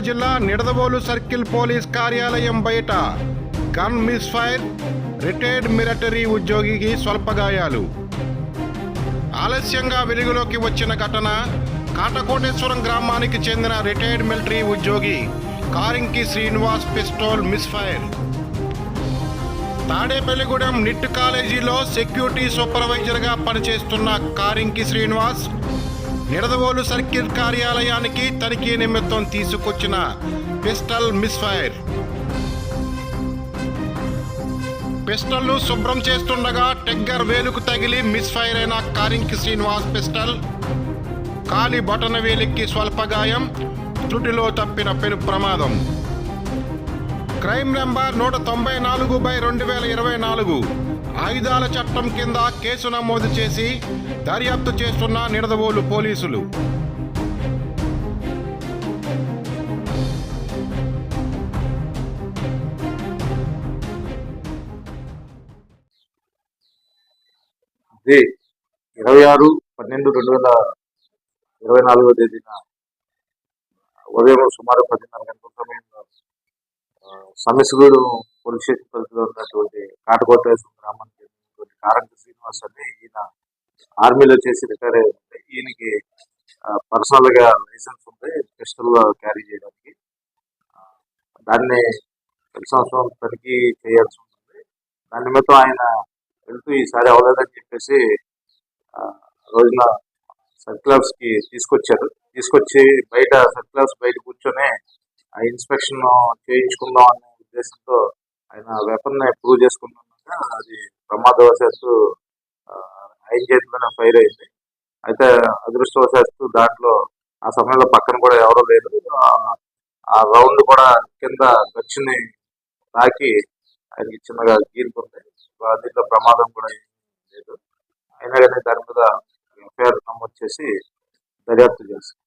కరీంనగర్ జిల్లా Nidadavolu circle police కార్యాలయం బయట gun miss fire, retired military ఉద్యోగికి స్వల్ప గాయాలు. ఆలస్యంగా వెలుగులోకి వచ్చిన ఘటన కాటకోటేశ్వరం గ్రామానికి చెందిన రిటైర్డ్ మిలిటరీ ఉద్యోగి Karinki Srinivas pistol miss fire. Tadepalligudem NIT కాలేజీలో సెక్యూరిటీ సూపర్వైజర్గా పనిచేస్తున్న కారింకి శ్రీనివాస్ నిడదవోలు సర్కిల్ కార్యాలయానికి తనిఖీ నిమిత్తం తీసుకొచ్చిన పిస్టల్ మిస్ ఫైర్. పిస్టల్ను శుభ్రం చేస్తుండగా టెగ్గర్ వేలుకు తగిలి మిస్ ఫైర్ అయిన కారింకి శ్రీనివాస్ పిస్టల్ కాలి బొటన వేలికి స్వల్ప గాయం, త్రుటిలో తప్పిన పెను ప్రమాదం. క్రైమ్ నెంబర్ 194/2024 ఆయుధాల చట్టం కింద కేసు నమోదు చేసి దర్యాప్తు చేస్తున్న నిడదవోలు పోలీసులు. ఇది 26/12/2024 తేదీన ఉదయం సుమారు 10:30 గంటల సమయంలో సమిసిగూడు పోలీస్ స్టేషన్ పరిధిలో ఉన్నటువంటి కాటకోటేశ్వరం గ్రామానికి చెందినటువంటి కారంకి శ్రీనివాస్ అని ఈయన ఆర్మీలో చేసి రిటైర్ అయ్యి ఉంది. ఈయనకి పర్సనల్ గా లైసెన్స్ ఉంది పిస్టల్ క్యారీ చేయడానికి. దాన్ని ప్రతి సంవత్సరం తనిఖీ చేయాల్సి ఉంటుంది. దాని నిమిత్తం ఆయన వెళ్తూ ఈసారి అవ్వలేదని చెప్పేసి రోజున సర్కిల్స్ కి తీసుకొచ్చి బయట సర్కిల్స్ బయట కూర్చొని ఆ ఇన్స్పెక్షన్ చేయించుకుందాం అనే ఉద్దేశంతో ఆయన వెపన్ ప్రూవ్ చేసుకుంటున్నాక అది ప్రమాదవశాత్తు ఆయన చేతిలోనే ఫైర్ అయింది. అయితే అదృష్టవశాత్తు దాంట్లో ఆ సమయంలో పక్కన కూడా ఎవరూ లేదు. ఆ రౌండ్ కూడా కింద గచ్చుని తాకి ఆయనకి చిన్నగా గీరుకుంది. దీంట్లో ప్రమాదం కూడా లేదు. అయినా కానీ దాని మీద ఎఫ్ఐఆర్ నమోదు చేసి దర్యాప్తు చేస్తాం.